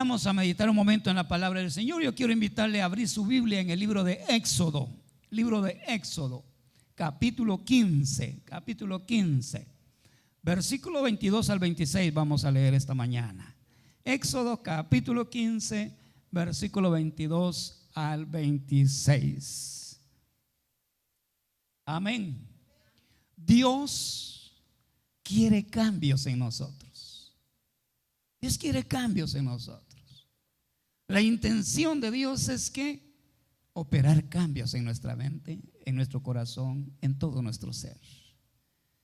Vamos a meditar un momento en la palabra del Señor. Yo quiero invitarle a abrir su Biblia en el libro de Éxodo, capítulo 15, versículo 22 al 26 vamos a leer esta mañana. Éxodo capítulo 15, versículo 22 al 26. Amén. Dios quiere cambios en nosotros. Dios quiere cambios en nosotros. La intención de Dios es que operar cambios en nuestra mente, en nuestro corazón, en todo nuestro ser.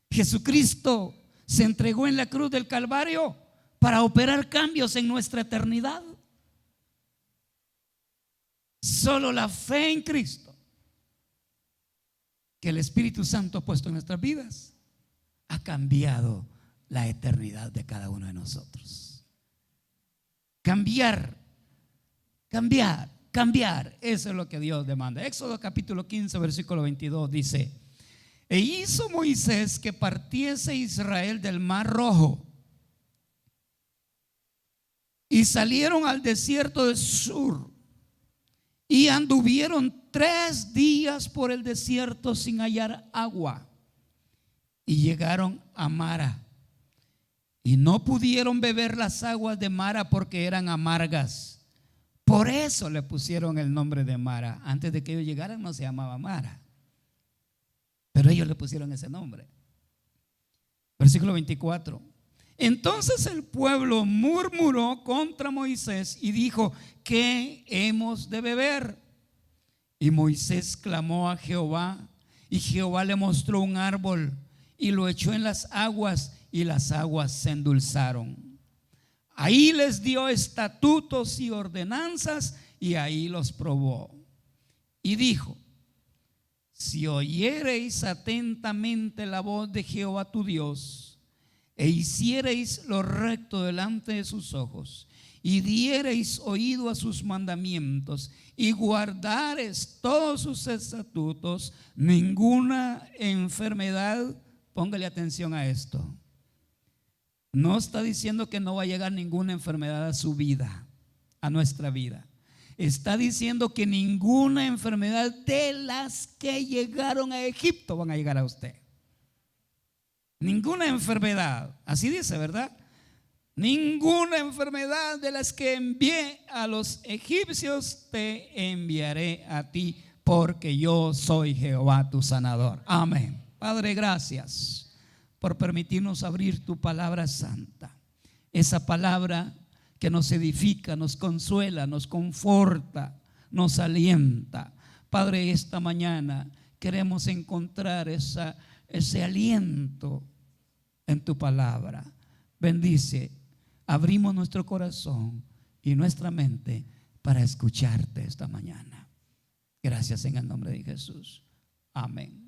Jesucristo se entregó en la cruz del Calvario para operar cambios en nuestra eternidad. Solo la fe en Cristo, que el Espíritu Santo ha puesto en nuestras vidas, ha cambiado la eternidad de cada uno de nosotros. Cambiar, eso es lo que Dios demanda. Éxodo capítulo 15, versículo 22 dice: E hizo Moisés que partiese Israel del mar Rojo, y salieron al desierto de Sur, y anduvieron 3 días por el desierto sin hallar agua, y llegaron a Mara, y no pudieron beber las aguas de Mara porque eran amargas. Por eso le pusieron el nombre de Mara. Antes de que ellos llegaran no se llamaba Mara, pero ellos le pusieron ese nombre. Versículo 24. Entonces el pueblo murmuró contra Moisés y dijo: ¿qué hemos de beber? Y Moisés clamó a Jehová, y Jehová le mostró un árbol y lo echó en las aguas, y las aguas se endulzaron. Ahí les dio estatutos y ordenanzas, y ahí los probó. Y dijo: si oyereis atentamente la voz de Jehová tu Dios, e hiciereis lo recto delante de sus ojos, y diereis oído a sus mandamientos, y guardareis todos sus estatutos, ninguna enfermedad, póngale atención a esto, no está diciendo que no va a llegar ninguna enfermedad a su vida, a nuestra vida. Está diciendo que ninguna enfermedad de las que llegaron a Egipto van a llegar a usted. Ninguna enfermedad, así dice, ¿verdad? Ninguna enfermedad de las que envié a los egipcios te enviaré a ti, porque yo soy Jehová tu sanador. Amén. Padre, gracias por permitirnos abrir tu palabra santa, esa palabra que nos edifica, nos consuela, nos conforta, nos alienta. Padre, esta mañana queremos encontrar ese aliento en tu palabra. Bendice, abrimos nuestro corazón y nuestra mente para escucharte esta mañana. Gracias en el nombre de Jesús. Amén.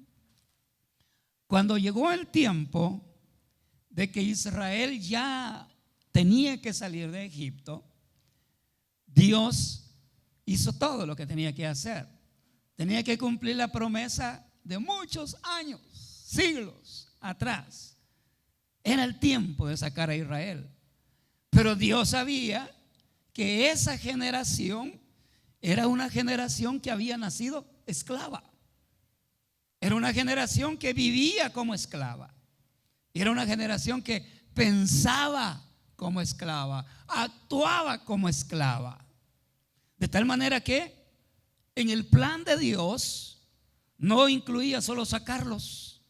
Cuando llegó el tiempo de que Israel ya tenía que salir de Egipto, Dios hizo todo lo que tenía que hacer. Tenía que cumplir la promesa de muchos años, siglos atrás. Era el tiempo de sacar a Israel. Pero Dios sabía que esa generación era una generación que había nacido esclava. Era una generación que vivía como esclava. Era una generación que pensaba como esclava, actuaba como esclava. De tal manera que en el plan de Dios no incluía solo sacarlos,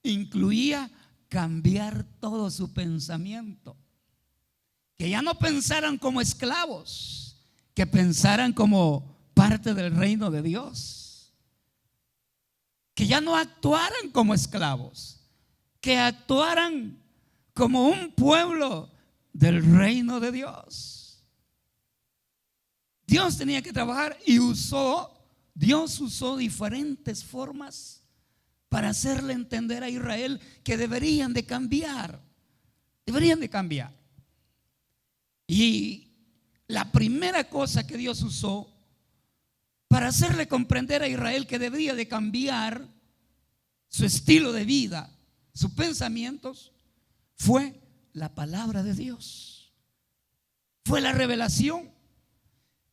incluía cambiar todo su pensamiento. Que ya no pensaran como esclavos, que pensaran como parte del reino de Dios. Que ya no actuaran como esclavos, que actuaran como un pueblo del reino de Dios. Dios tenía que trabajar y Dios usó diferentes formas para hacerle entender a Israel que deberían de cambiar. Y la primera cosa que Dios usó para hacerle comprender a Israel que debía de cambiar su estilo de vida, sus pensamientos, fue la palabra de Dios. Fue la revelación.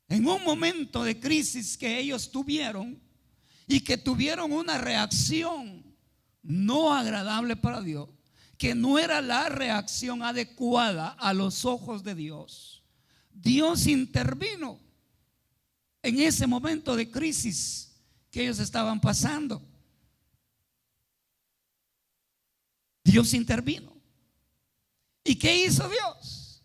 En un momento de crisis que ellos tuvieron y que tuvieron una reacción no agradable para Dios, que no era la reacción adecuada a los ojos de Dios, Dios intervino en ese momento de crisis que ellos estaban pasando. Dios intervino. ¿Y qué hizo Dios?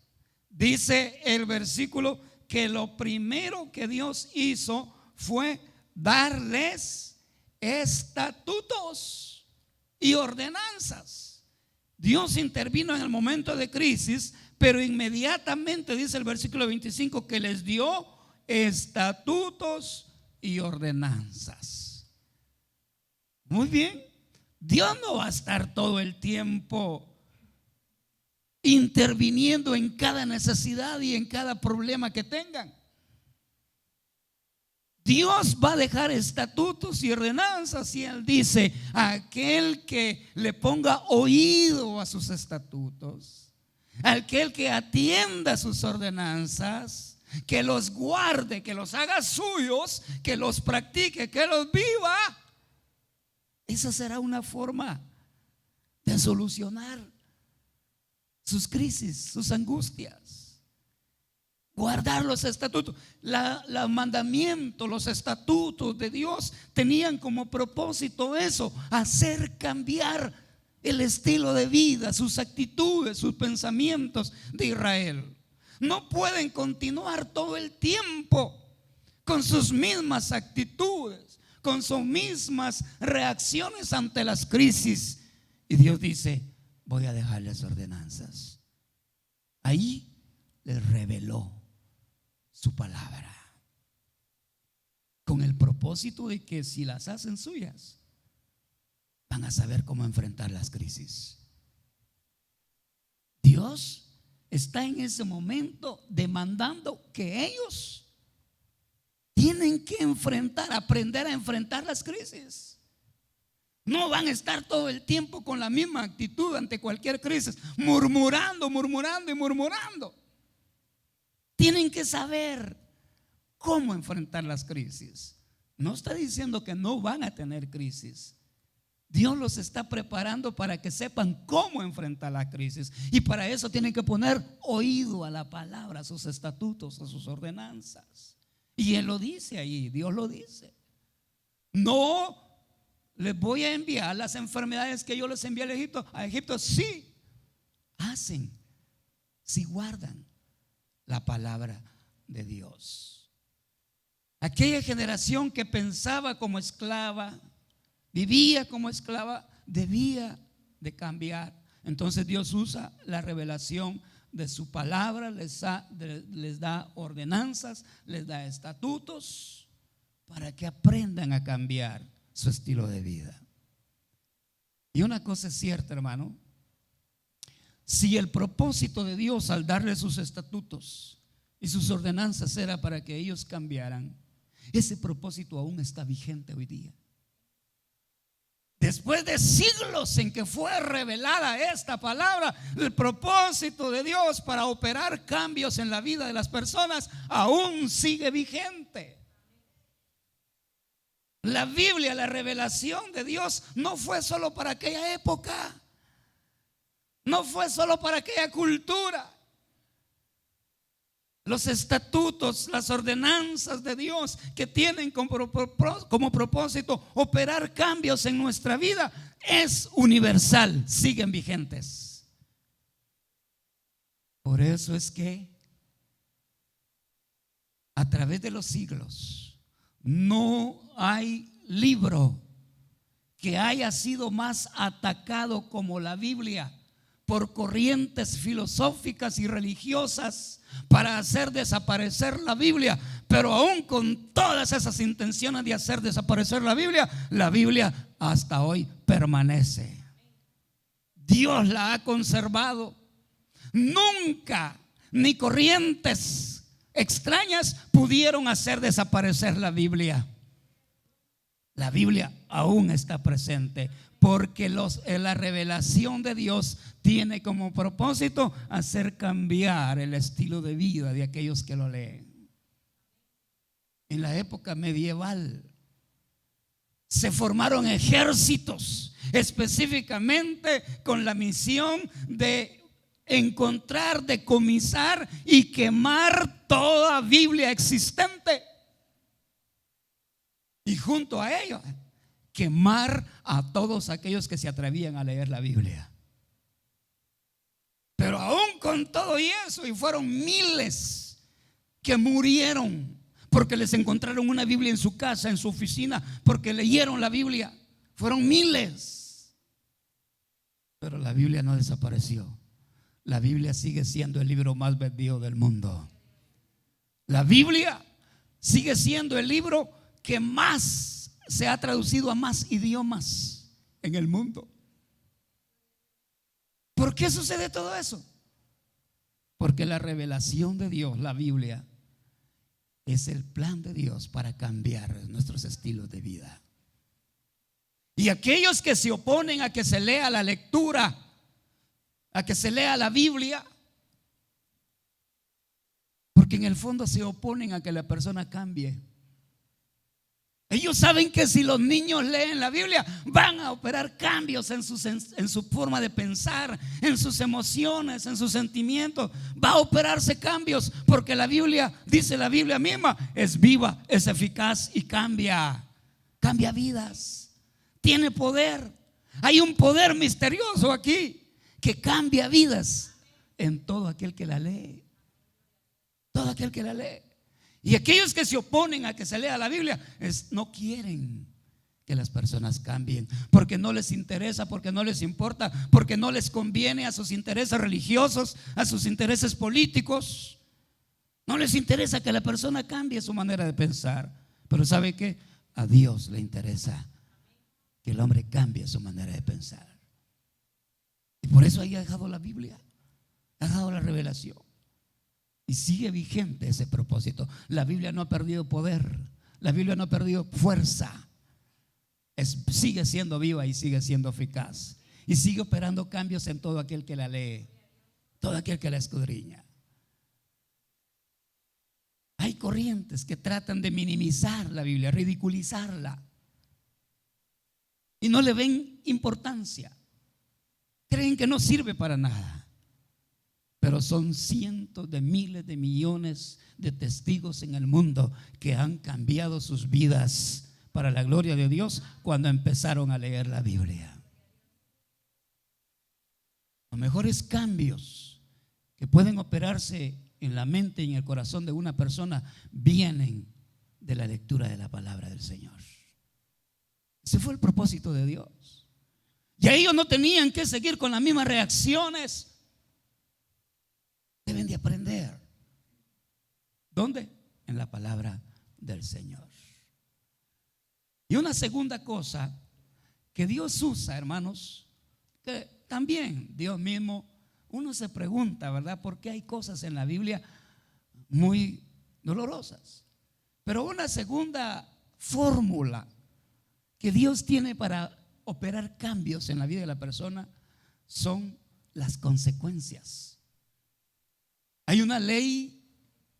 Dice el versículo que lo primero que Dios hizo fue darles estatutos y ordenanzas. Dios intervino en el momento de crisis, pero inmediatamente dice el versículo 25 que les dio estatutos y ordenanzas. Muy bien. Dios no va a estar todo el tiempo interviniendo en cada necesidad y en cada problema que tengan. Dios va a dejar estatutos y ordenanzas, y Él dice: aquel que le ponga oído a sus estatutos, aquel que atienda sus ordenanzas, que los guarde, que los haga suyos, que los practique, que los viva, esa será una forma de solucionar sus crisis, sus angustias. Guardar los estatutos. Los mandamientos, los estatutos de Dios tenían como propósito eso: hacer cambiar el estilo de vida, sus actitudes, sus pensamientos de Israel. No pueden continuar todo el tiempo con sus mismas actitudes, con sus mismas reacciones ante las crisis. Y Dios dice: voy a dejarles ordenanzas. Ahí les reveló su palabra, con el propósito de que si las hacen suyas, van a saber cómo enfrentar las crisis. Dios está en ese momento demandando que ellos tienen que aprender a enfrentar las crisis. No van a estar todo el tiempo con la misma actitud ante cualquier crisis, murmurando y murmurando. Tienen que saber cómo enfrentar las crisis. No está diciendo que no van a tener crisis. Dios los está preparando para que sepan cómo enfrentar la crisis, y para eso tienen que poner oído a la palabra, a sus estatutos, a sus ordenanzas. Y Él lo dice ahí, Dios lo dice: no les voy a enviar las enfermedades que yo les envié a Egipto, sí hacen, si guardan la palabra de Dios. Aquella generación que pensaba como esclava, vivía como esclava, debía de cambiar. Entonces Dios usa la revelación de su palabra, les da ordenanzas, les da estatutos para que aprendan a cambiar su estilo de vida. Y una cosa es cierta, hermano: si el propósito de Dios al darle sus estatutos y sus ordenanzas era para que ellos cambiaran, ese propósito aún está vigente hoy día. Después de siglos en que fue revelada esta palabra, el propósito de Dios para operar cambios en la vida de las personas aún sigue vigente. La Biblia, la revelación de Dios, no fue solo para aquella época, no fue solo para aquella cultura. Los estatutos, las ordenanzas de Dios que tienen como propósito operar cambios en nuestra vida, es universal, siguen vigentes. Por eso es que a través de los siglos no hay libro que haya sido más atacado como la Biblia por corrientes filosóficas y religiosas para hacer desaparecer la Biblia. Pero aún con todas esas intenciones de hacer desaparecer la Biblia hasta hoy permanece. Dios la ha conservado. Nunca ni corrientes extrañas pudieron hacer desaparecer la Biblia. La Biblia aún está presente, porque la revelación de Dios tiene como propósito hacer cambiar el estilo de vida de aquellos que lo leen. En la época medieval se formaron ejércitos específicamente con la misión de encontrar, decomisar y quemar toda Biblia existente. Y junto a ello, quemar a todos aquellos que se atrevían a leer la Biblia. Pero aún con todo eso, y fueron miles que murieron porque les encontraron una Biblia en su casa, en su oficina, porque leyeron la Biblia. Fueron miles. Pero la Biblia no desapareció. La Biblia sigue siendo el libro más vendido del mundo. La Biblia sigue siendo el libro que más se ha traducido a más idiomas en el mundo. ¿Por qué sucede todo eso? Porque la revelación de Dios, la Biblia, es el plan de Dios para cambiar nuestros estilos de vida. Y aquellos que se oponen a que se lea la lectura, a que se lea la Biblia, porque en el fondo se oponen a que la persona cambie. Ellos saben que si los niños leen la Biblia van a operar cambios en su forma de pensar, en sus emociones, en sus sentimientos. Va a operarse cambios porque la Biblia, dice la Biblia misma, es viva, es eficaz y cambia vidas. Tiene poder. Hay un poder misterioso aquí que cambia vidas en todo aquel que la lee. Todo aquel que la lee. Y aquellos que se oponen a que se lea la Biblia no quieren que las personas cambien, porque no les interesa, porque no les importa, porque no les conviene a sus intereses religiosos, a sus intereses políticos. No les interesa que la persona cambie su manera de pensar. Pero ¿sabe qué? A Dios le interesa que el hombre cambie su manera de pensar. Y por eso ahí ha dejado la Biblia, ha dejado la revelación. Y sigue vigente ese propósito. La Biblia no ha perdido poder. La Biblia no ha perdido fuerza. Sigue siendo viva y sigue siendo eficaz. Y sigue operando cambios en todo aquel que la lee, todo aquel que la escudriña. Hay corrientes que tratan de minimizar la Biblia, ridiculizarla. Y no le ven importancia. Creen que no sirve para nada. Pero son cientos de miles de millones de testigos en el mundo que han cambiado sus vidas para la gloria de Dios cuando empezaron a leer la Biblia. Los mejores cambios que pueden operarse en la mente y en el corazón de una persona vienen de la lectura de la palabra del Señor. Ese fue el propósito de Dios. Y ellos no tenían que seguir con las mismas reacciones. Deben de aprender. ¿Dónde? En la palabra del Señor. Y una segunda cosa que Dios usa, hermanos, que también Dios mismo, uno se pregunta, ¿verdad? ¿Por qué hay cosas en la Biblia muy dolorosas? Pero una segunda fórmula que Dios tiene para operar cambios en la vida de la persona son las consecuencias. Hay una ley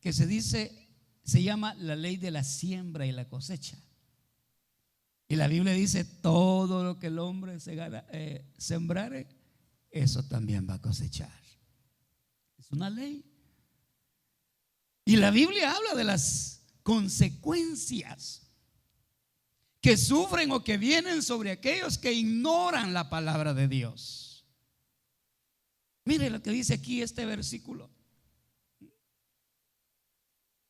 que se llama la ley de la siembra y la cosecha. Y la Biblia dice: todo lo que el hombre sembrare, eso también va a cosechar. Es una ley. Y la Biblia habla de las consecuencias que sufren o que vienen sobre aquellos que ignoran la palabra de Dios. Mire lo que dice aquí este versículo.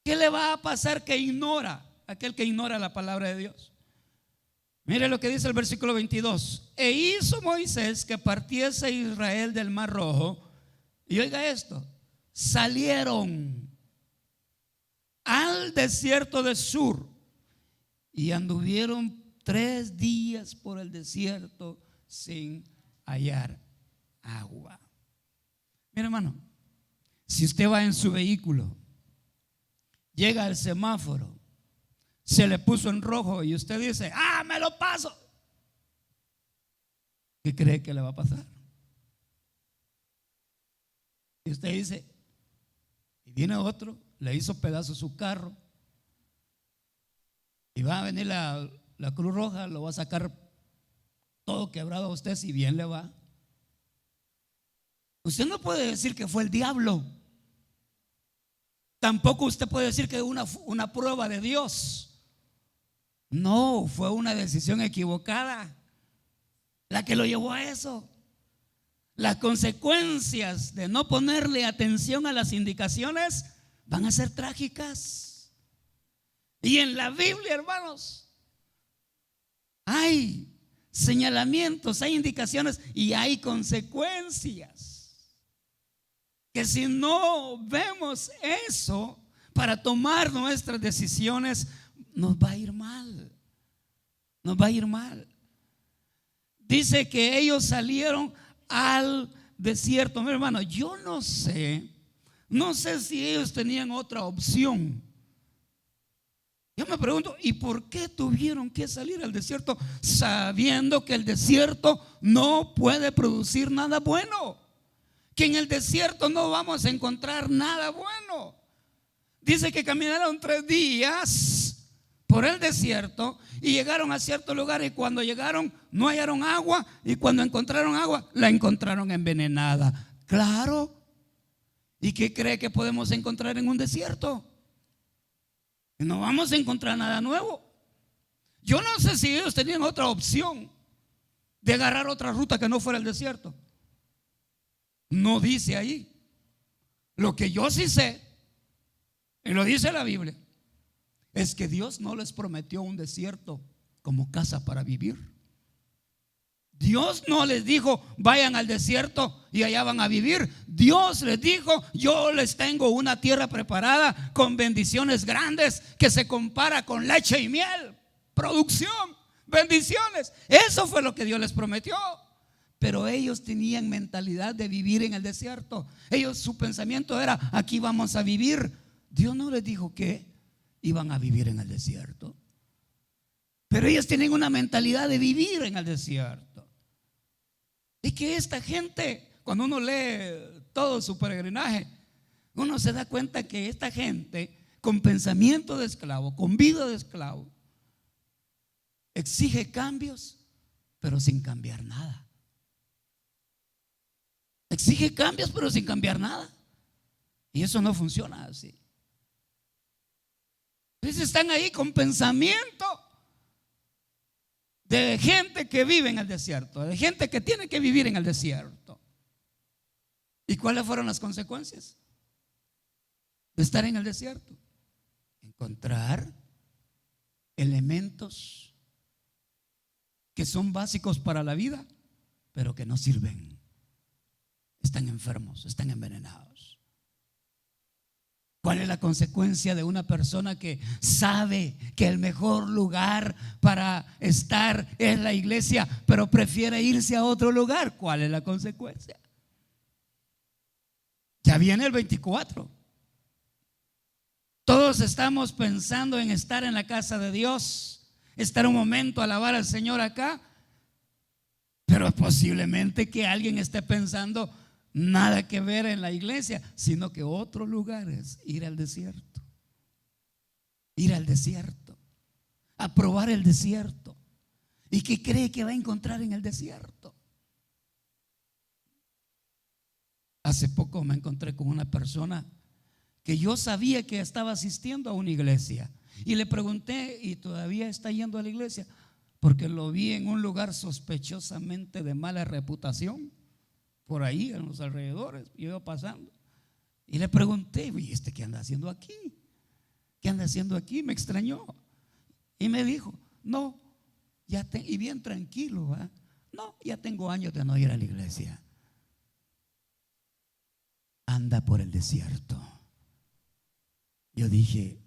¿Qué le va a pasar aquel que ignora la palabra de Dios? Mire lo que dice el versículo 22. E hizo Moisés que partiese Israel del Mar Rojo. Y oiga esto: salieron al desierto de Sur y anduvieron 3 días por el desierto sin hallar agua. Mire, hermano, si usted va en su vehículo, llega al semáforo, se le puso en rojo y usted dice: me lo paso. ¿Qué cree que le va a pasar? Y usted dice, y viene otro, le hizo pedazo su carro, y va a venir la Cruz Roja, lo va a sacar todo quebrado a usted, si bien le va. Usted no puede decir que fue el diablo. Tampoco usted puede decir que una prueba de Dios. No, fue una decisión equivocada la que lo llevó a eso. Las consecuencias de no ponerle atención a las indicaciones van a ser trágicas. Y en la Biblia, hermanos, hay señalamientos, hay indicaciones y hay consecuencias. Que si no vemos eso para tomar nuestras decisiones, nos va a ir mal. Nos va a ir mal. Dice que ellos salieron al desierto. Mi hermano, yo no sé si ellos tenían otra opción. Yo me pregunto, ¿y por qué tuvieron que salir al desierto sabiendo que el desierto no puede producir nada bueno? Que en el desierto no vamos a encontrar nada bueno. Dice que caminaron 3 días por el desierto y llegaron a cierto lugar, y cuando llegaron no hallaron agua, y cuando encontraron agua la encontraron envenenada. Claro. ¿Y qué cree que podemos encontrar en un desierto? No vamos a encontrar nada nuevo. Yo no sé si ellos tenían otra opción de agarrar otra ruta que no fuera el desierto. No dice ahí. Lo que yo sí sé, y lo dice la Biblia, es que Dios no les prometió un desierto como casa para vivir. Dios no les dijo vayan al desierto y allá van a vivir. Dios les dijo, yo les tengo una tierra preparada con bendiciones grandes que se compara con leche y miel. Producción, bendiciones. Eso fue lo que Dios les prometió. Pero ellos tenían mentalidad de vivir en el desierto. Su pensamiento era, aquí vamos a vivir. Dios no les dijo que iban a vivir en el desierto. Pero ellos tienen una mentalidad de vivir en el desierto. Y que esta gente, cuando uno lee todo su peregrinaje, uno se da cuenta que esta gente con pensamiento de esclavo, con vida de esclavo, exige cambios, pero sin cambiar nada. Exige cambios, pero sin cambiar nada. Y eso no funciona así. Entonces están ahí con pensamiento de gente que vive en el desierto, de gente que tiene que vivir en el desierto. ¿Y cuáles fueron las consecuencias de estar en el desierto? Encontrar elementos que son básicos para la vida, pero que no sirven. Están enfermos, están envenenados. ¿Cuál es la consecuencia de una persona que sabe que el mejor lugar para estar es la iglesia, pero prefiere irse a otro lugar? ¿Cuál es la consecuencia? Ya viene el 24. Todos estamos pensando en estar en la casa de Dios, estar un momento a alabar al Señor acá, pero posiblemente que alguien esté pensando nada que ver en la iglesia, sino que otro lugar es ir al desierto. Ir al desierto, a probar el desierto. ¿Y qué cree que va a encontrar en el desierto? Hace poco me encontré con una persona que yo sabía que estaba asistiendo a una iglesia, y le pregunté, ¿y todavía está yendo a la iglesia? Porque lo vi en un lugar sospechosamente de mala reputación, por ahí en los alrededores. Yo iba pasando y le pregunté, ¿y este qué anda haciendo aquí? ¿Qué anda haciendo aquí? Me extrañó y me dijo, no, y bien tranquilo, ¿eh? No, ya tengo años de no ir a la iglesia. Anda por el desierto. Yo dije,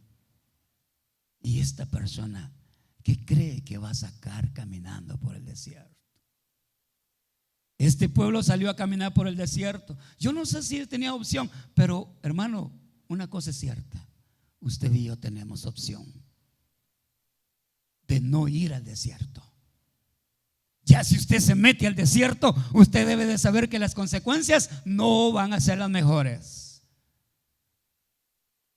¿y esta persona qué cree que va a sacar caminando por el desierto? Este pueblo salió a caminar por el desierto. Yo no sé si él tenía opción, pero hermano, una cosa es cierta: usted y yo tenemos opción de no ir al desierto. Ya si usted se mete al desierto, usted debe de saber que las consecuencias no van a ser las mejores.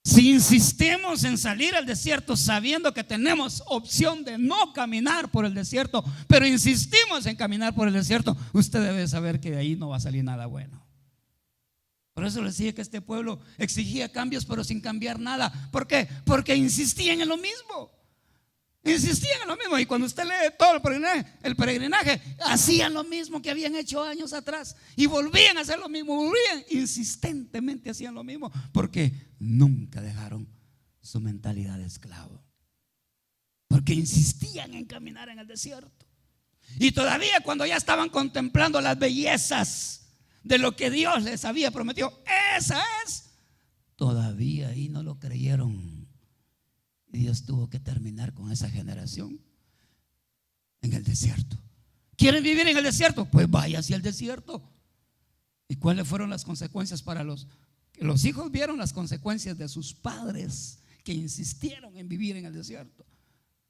Si insistimos en salir al desierto sabiendo que tenemos opción de no caminar por el desierto, pero insistimos en caminar por el desierto, usted debe saber que de ahí no va a salir nada bueno. Por eso le decía que este pueblo exigía cambios, pero sin cambiar nada. ¿Por qué? Porque insistían en lo mismo. Insistían en lo mismo. Y cuando usted lee todo el peregrinaje, hacían lo mismo que habían hecho años atrás. Y volvían a hacer lo mismo. Volvían, insistentemente hacían lo mismo. Porque nunca dejaron su mentalidad de esclavo. Porque insistían en caminar en el desierto. Y todavía cuando ya estaban contemplando las bellezas de lo que Dios les había prometido, esa es, todavía ahí no lo creyeron. Y Dios tuvo que terminar con esa generación en el desierto. ¿Quieren vivir en el desierto? Pues vaya hacia el desierto. ¿Y cuáles fueron las consecuencias para los hijos? Vieron las consecuencias de sus padres que insistieron en vivir en el desierto.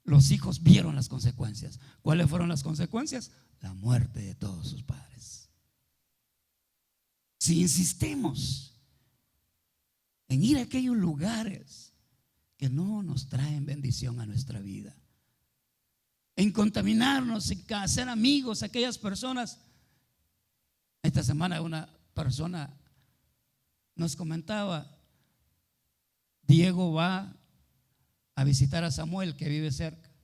Los hijos vieron las consecuencias. ¿Cuáles fueron las consecuencias? La muerte de todos sus padres. Si insistimos en ir a aquellos lugares que no nos traen bendición a nuestra vida, en contaminarnos, en hacer amigos a aquellas personas. Esta semana una persona nos comentaba: Diego va a visitar a Samuel, que vive cerca.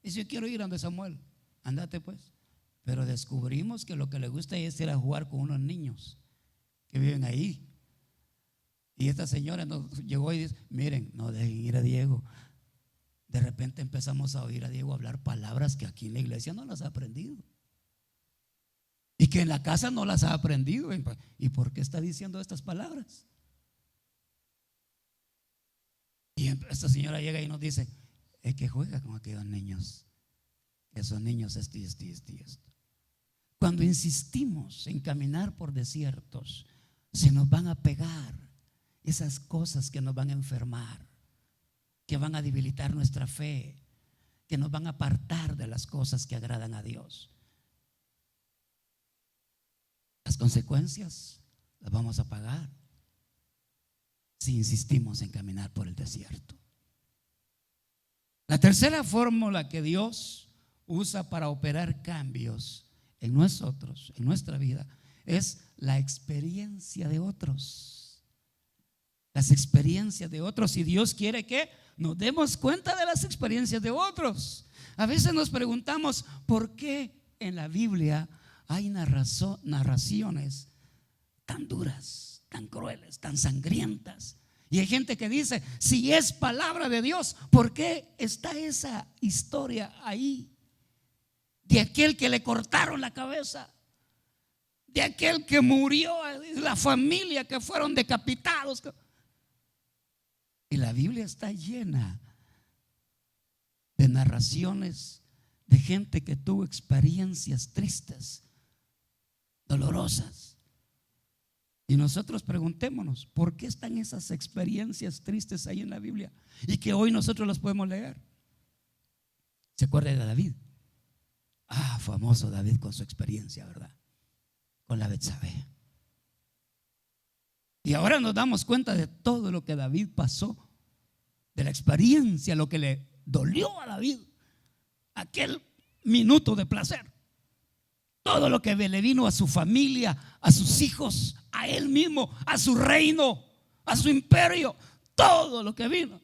Dice: yo quiero ir a donde Samuel. Andate pues. Pero descubrimos que lo que le gusta es ir a jugar con unos niños que viven ahí. Y esta señora nos llegó y dice: miren, no dejen ir a Diego. De repente empezamos a oír a Diego hablar palabras que aquí en la iglesia no las ha aprendido, y que en la casa no las ha aprendido. ¿Y por qué está diciendo estas palabras? Y esta señora llega y nos dice: es que juega con aquellos niños, esos niños esto y esto y esto y esto. Cuando insistimos en caminar por desiertos, se nos van a pegar esas cosas que nos van a enfermar, que van a debilitar nuestra fe, que nos van a apartar de las cosas que agradan a Dios. Las consecuencias las vamos a pagar si insistimos en caminar por el desierto. La tercera fórmula que Dios usa para operar cambios en nosotros, en nuestra vida, es la experiencia de otros. Las experiencias de otros. Y Dios quiere que nos demos cuenta de las experiencias de otros. A veces nos preguntamos: ¿por qué en la Biblia hay narraciones tan duras, tan crueles, tan sangrientas? Y hay gente que dice: si es palabra de Dios, ¿por qué está esa historia ahí? De aquel que le cortaron la cabeza, de aquel que murió, de la familia que fueron decapitados. Y la Biblia está llena de narraciones de gente que tuvo experiencias tristes, dolorosas. Y nosotros preguntémonos: ¿por qué están esas experiencias tristes ahí en la Biblia? Y que hoy nosotros las podemos leer. ¿Se acuerda de David? Famoso David con su experiencia, ¿verdad? Con la Betsabé. Y ahora nos damos cuenta de todo lo que David pasó, de la experiencia, lo que le dolió a David, aquel minuto de placer, todo lo que le vino a su familia, a sus hijos, a él mismo, a su reino, a su imperio, todo lo que vino.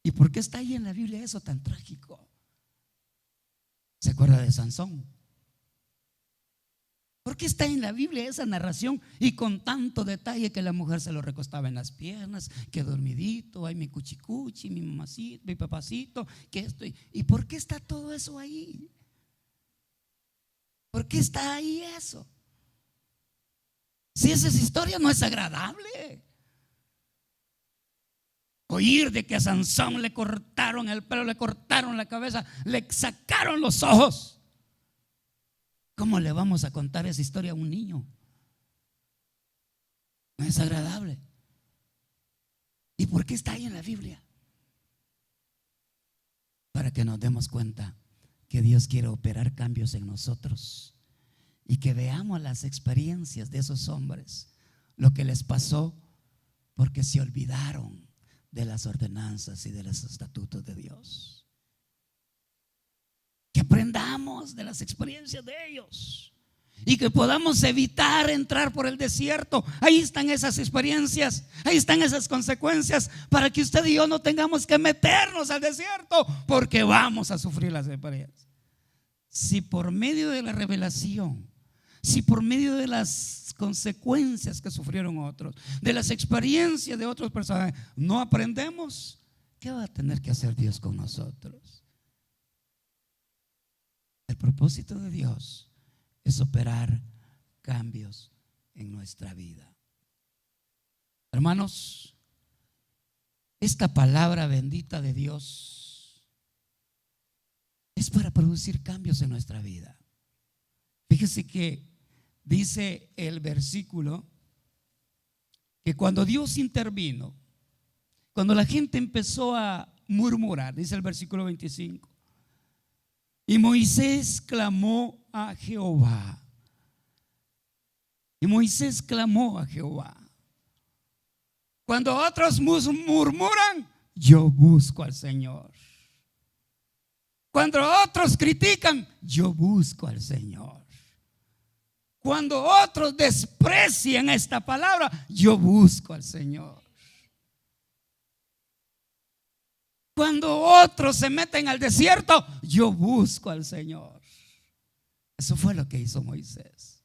¿Y por qué está ahí en la Biblia eso tan trágico? ¿Se acuerda de Sansón? ¿Por qué está en la Biblia esa narración y con tanto detalle que la mujer se lo recostaba en las piernas, que dormidito, ay mi cuchicuchi, mi mamacito, mi papacito, que esto? ¿Y por qué está todo eso ahí? ¿Por qué está ahí eso? Si esa historia no es agradable. Oír de que a Sansón le cortaron el pelo, le cortaron la cabeza, le sacaron los ojos. ¿Cómo le vamos a contar esa historia a un niño? No es agradable. ¿Y por qué está ahí en la Biblia? Para que nos demos cuenta que Dios quiere operar cambios en nosotros y que veamos las experiencias de esos hombres, lo que les pasó porque se olvidaron de las ordenanzas y de los estatutos de Dios. Que aprendamos de las experiencias de ellos y que podamos evitar entrar por el desierto. Ahí están esas experiencias, ahí están esas consecuencias, para que usted y yo no tengamos que meternos al desierto, porque vamos a sufrir las experiencias. Si por medio de la revelación, si por medio de las consecuencias que sufrieron otros, de las experiencias de otros personajes, no aprendemos, ¿qué va a tener que hacer Dios con nosotros? El propósito de Dios es operar cambios en nuestra vida. Hermanos, esta palabra bendita de Dios es para producir cambios en nuestra vida. Fíjese que dice el versículo que cuando Dios intervino, cuando la gente empezó a murmurar, dice el versículo 25, y Moisés clamó a Jehová. Y Moisés clamó a Jehová. Cuando otros murmuran, yo busco al Señor. Cuando otros critican, yo busco al Señor. Cuando otros desprecian esta palabra, yo busco al Señor. Cuando otros se meten al desierto, yo busco al Señor. Eso fue lo que hizo Moisés.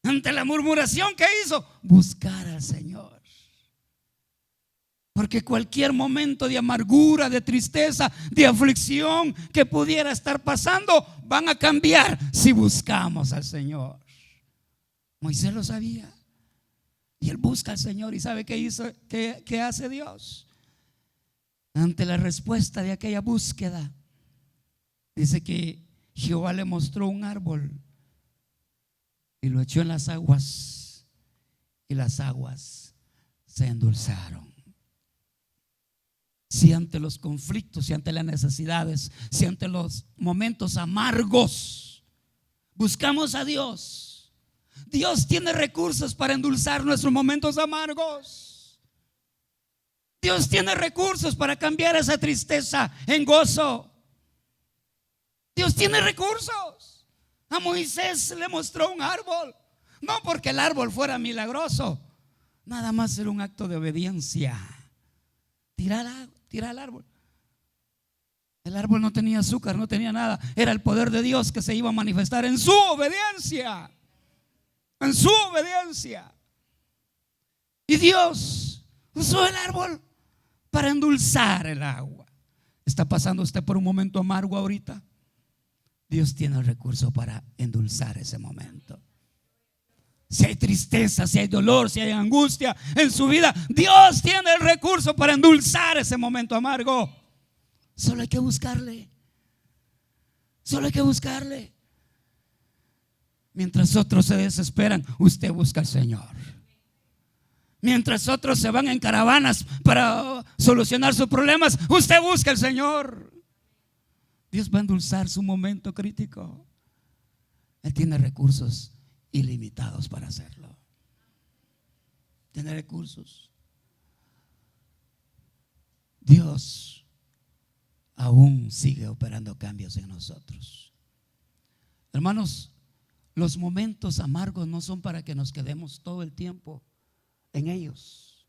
Ante la murmuración que hizo, buscar al Señor. Porque cualquier momento de amargura, de tristeza, de aflicción que pudiera estar pasando, van a cambiar si buscamos al Señor. Moisés lo sabía. Y él busca al Señor. ¿Y sabe qué hizo? ¿Qué hace Dios? Ante la respuesta de aquella búsqueda, dice que Jehová le mostró un árbol y lo echó en las aguas, y las aguas se endulzaron. Si ante los conflictos, si ante las necesidades, si ante los momentos amargos buscamos a Dios, Dios tiene recursos para endulzar nuestros momentos amargos. Dios tiene recursos para cambiar esa tristeza en gozo. Dios tiene recursos. A Moisés le mostró un árbol, no porque el árbol fuera milagroso, nada más era un acto de obediencia. Tirar el árbol. El árbol no tenía azúcar, no tenía nada. Era el poder de Dios que se iba a manifestar en su obediencia. En su obediencia. Y Dios usó el árbol para endulzar el agua. ¿Está pasando usted por un momento amargo ahorita? Dios tiene el recurso para endulzar ese momento. Si hay tristeza, si hay dolor, si hay angustia en su vida, Dios tiene el recurso para endulzar ese momento amargo. Solo hay que buscarle. Solo hay que buscarle. Mientras otros se desesperan, usted busca al Señor. Mientras otros se van en caravanas para solucionar sus problemas, usted busca al Señor. Dios va a endulzar su momento crítico. Él tiene recursos ilimitados para hacerlo. Tiene recursos. Dios aún sigue operando cambios en nosotros. Hermanos, los momentos amargos no son para que nos quedemos todo el tiempo en ellos.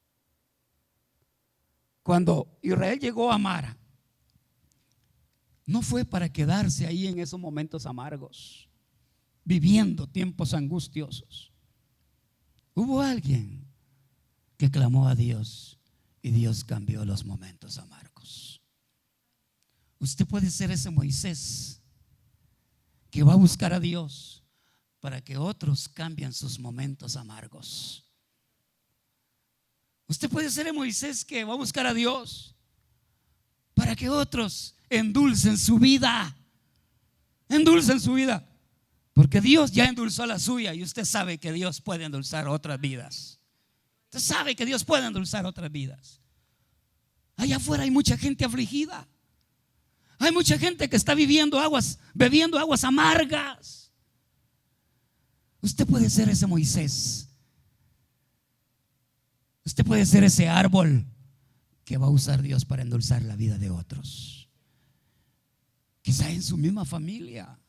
Cuando Israel llegó a Mara, no fue para quedarse ahí en esos momentos amargos, viviendo tiempos angustiosos. Hubo alguien que clamó a Dios y Dios cambió los momentos amargos. Usted puede ser ese Moisés que va a buscar a Dios para que otros cambien sus momentos amargos. Usted puede ser el Moisés que va a buscar a Dios para que otros endulcen su vida. Endulcen su vida. Porque Dios ya endulzó la suya y usted sabe que Dios puede endulzar otras vidas. Usted sabe que Dios puede endulzar otras vidas. Allá afuera hay mucha gente afligida. Hay mucha gente que está bebiendo aguas amargas. Usted puede ser ese Moisés. Usted puede ser ese árbol que va a usar Dios para endulzar la vida de otros. Quizá en su misma familia.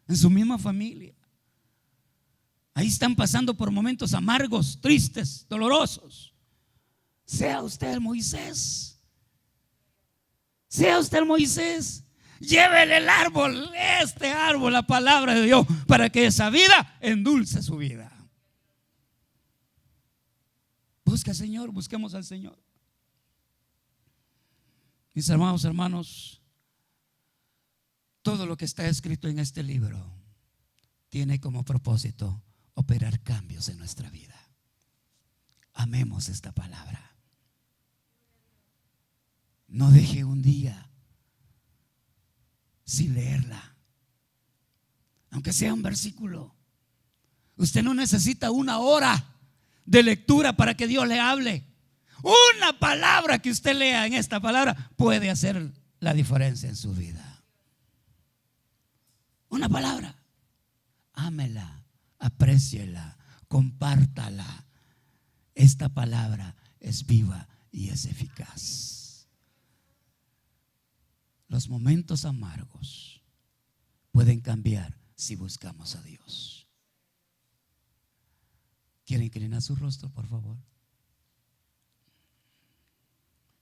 En su misma familia. Ahí están pasando por momentos amargos, tristes, dolorosos. Sea usted el Moisés. Sea usted el Moisés. Llévele el árbol, este árbol, la palabra de Dios, para que esa vida endulce su vida. Busca al Señor, busquemos al Señor. Mis hermanos, todo lo que está escrito en este libro tiene como propósito operar cambios en nuestra vida. Amemos esta palabra. No deje un día sin leerla, aunque sea un versículo. Usted no necesita una hora de lectura para que Dios le hable. Una palabra que usted lea en esta palabra puede hacer la diferencia en su vida. Una palabra. Ámela, apréciela, compártala. Esta palabra es viva y es eficaz. Los momentos amargos pueden cambiar si buscamos a Dios. ¿Quiere inclinar su rostro, por favor?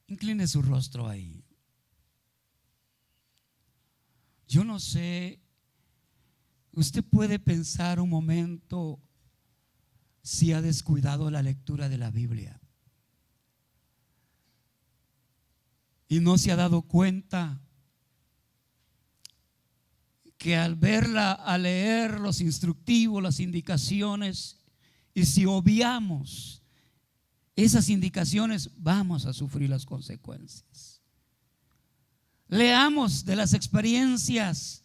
Incline su rostro ahí. Yo no sé, usted puede pensar un momento si ha descuidado la lectura de la Biblia y no se ha dado cuenta que al verla, al leer los instructivos, las indicaciones, y si obviamos esas indicaciones, vamos a sufrir las consecuencias. Leamos de las experiencias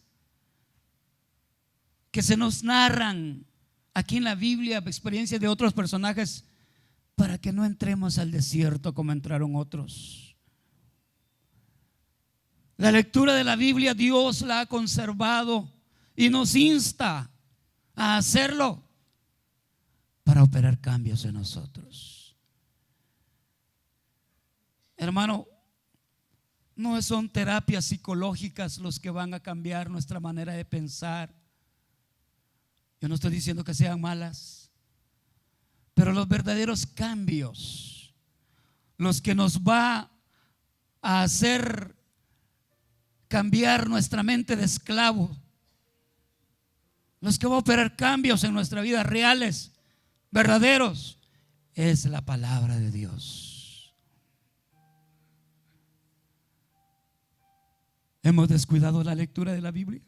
que se nos narran aquí en la Biblia, experiencias de otros personajes, para que no entremos al desierto como entraron otros. La lectura de la Biblia Dios la ha conservado y nos insta a hacerlo para operar cambios en nosotros. Hermano, no son terapias psicológicas los que van a cambiar nuestra manera de pensar. Yo no estoy diciendo que sean malas, pero los verdaderos cambios, los que nos va a hacer cambiar nuestra mente de esclavo, los que va a operar cambios en nuestra vida reales, verdaderos, es la palabra de Dios. ¿Hemos descuidado la lectura de la Biblia?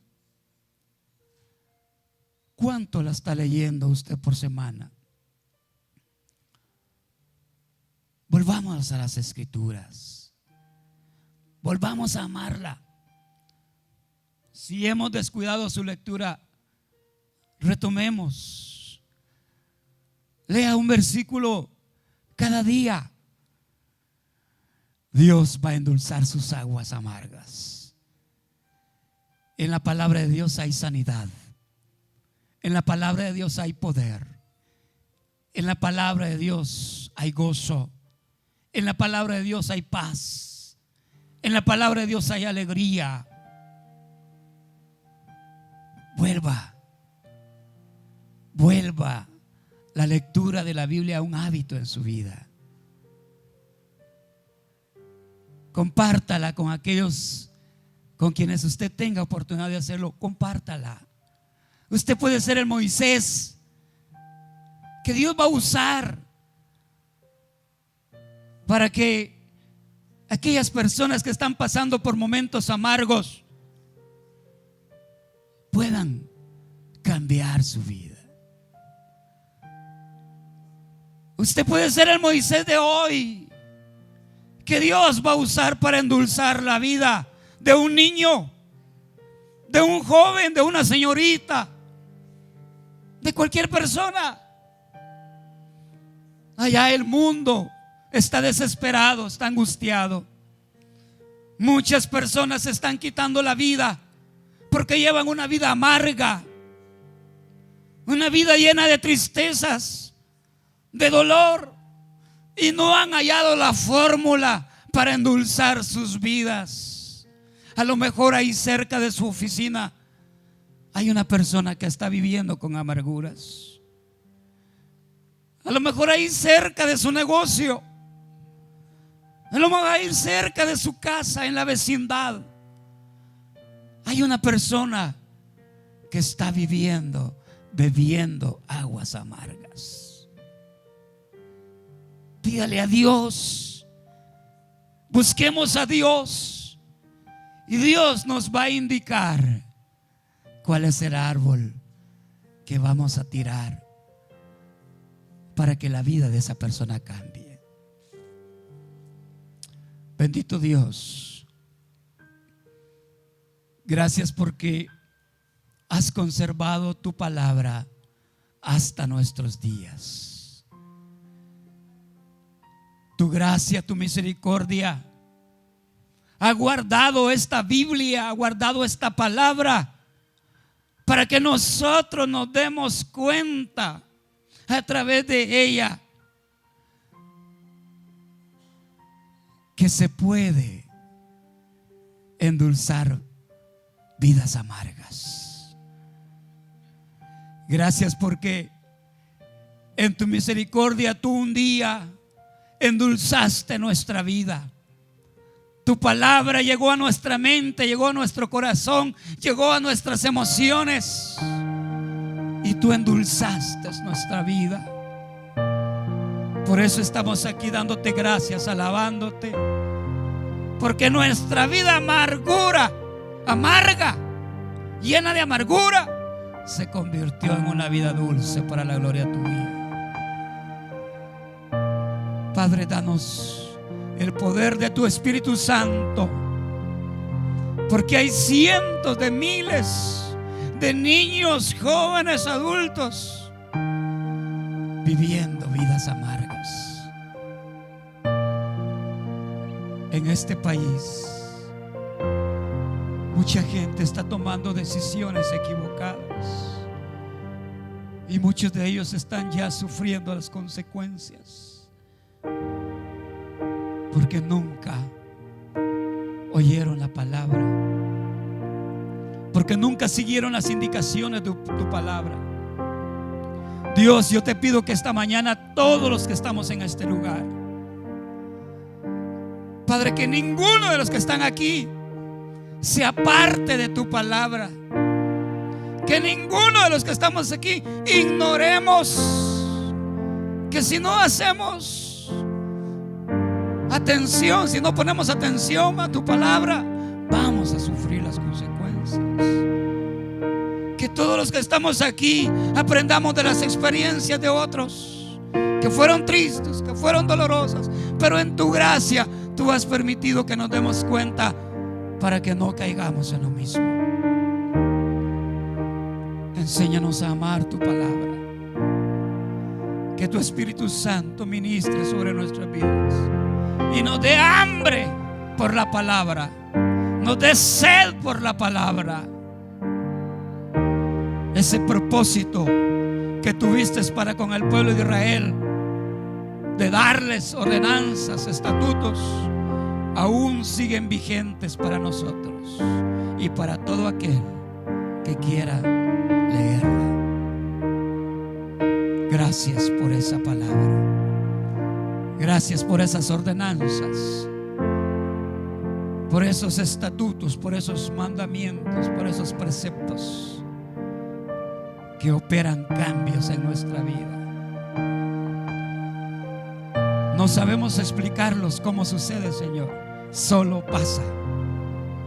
¿Cuánto la está leyendo usted por semana? Volvamos a las Escrituras. Volvamos a amarla. Si hemos descuidado su lectura, retomemos. Lea un versículo cada día. Dios va a endulzar sus aguas amargas. En la palabra de Dios hay sanidad. En la palabra de Dios hay poder. En la palabra de Dios hay gozo. En la palabra de Dios hay paz. En la palabra de Dios hay alegría. Vuelva la lectura de la Biblia a un hábito en su vida. Compártala con aquellos con quienes usted tenga oportunidad de hacerlo. Compártala. Usted puede ser el Moisés que Dios va a usar para que aquellas personas que están pasando por momentos amargos puedan cambiar su vida. Usted puede ser el Moisés de hoy que Dios va a usar para endulzar la vida de un niño, de un joven, de una señorita, de cualquier persona. Allá el mundo está desesperado, está angustiado. Muchas personas se están quitando la vida porque llevan una vida amarga, una vida llena de tristezas, de dolor, y no han hallado la fórmula para endulzar sus vidas. A lo mejor ahí cerca de su oficina hay una persona que está viviendo con amarguras. A lo mejor ahí cerca de su negocio, a lo mejor ahí cerca de su casa, en la vecindad, hay una persona que está bebiendo aguas amargas. Pídale a Dios, busquemos a Dios, y Dios nos va a indicar cuál es el árbol que vamos a tirar para que la vida de esa persona cambie. Bendito Dios, gracias porque has conservado tu palabra hasta nuestros días. Tu gracia, tu misericordia ha guardado esta Biblia, ha guardado esta palabra para que nosotros nos demos cuenta a través de ella que se puede endulzar vidas amargas. Gracias porque en tu misericordia tú un día endulzaste nuestra vida. Tu palabra llegó a nuestra mente, llegó a nuestro corazón, llegó a nuestras emociones, y tú endulzaste nuestra vida. Por eso estamos aquí dándote gracias, alabándote, porque nuestra vida amarga, llena de amargura, se convirtió en una vida dulce para la gloria tuya. Padre, danos el poder de tu Espíritu Santo, porque hay cientos de miles de niños, jóvenes, adultos viviendo vidas amargas en este país. Mucha gente está tomando decisiones equivocadas y muchos de ellos están ya sufriendo las consecuencias porque nunca oyeron la palabra, porque nunca siguieron las indicaciones de tu palabra. Dios, yo te pido que esta mañana todos los que estamos en este lugar, Padre, que ninguno de los que están aquí se aparte de tu palabra, que ninguno de los que estamos aquí ignoremos, que si no hacemos atención, si no ponemos atención a tu palabra, vamos a sufrir las consecuencias. Que todos los que estamos aquí aprendamos de las experiencias de otros que fueron tristes, que fueron dolorosas, pero en tu gracia tú has permitido que nos demos cuenta para que no caigamos en lo mismo. Enséñanos a amar tu palabra, que tu Espíritu Santo ministre sobre nuestras vidas y nos dé hambre por la palabra, nos dé sed por la palabra. Ese propósito que tuviste para con el pueblo de Israel, de darles ordenanzas, estatutos, aún siguen vigentes para nosotros y para todo aquel que quiera leerla. Gracias por esa palabra. Gracias por esas ordenanzas, por esos estatutos, por esos mandamientos, por esos preceptos que operan cambios en nuestra vida. No sabemos explicarlos cómo sucede, Señor. Solo pasa,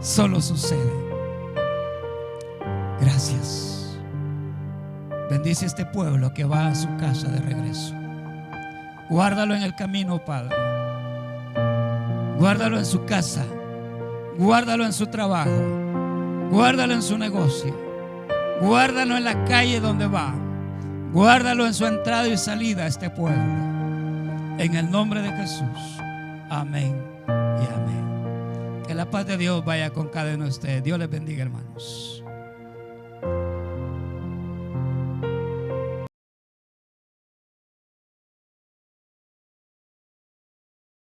solo sucede. Gracias. Bendice este pueblo que va a su casa de regreso. Guárdalo en el camino, Padre. Guárdalo en su casa. Guárdalo en su trabajo. Guárdalo en su negocio. Guárdalo en la calle donde va. Guárdalo en su entrada y salida a este pueblo. En el nombre de Jesús. Amén y amén. Que la paz de Dios vaya con cada uno de ustedes. Dios les bendiga, hermanos.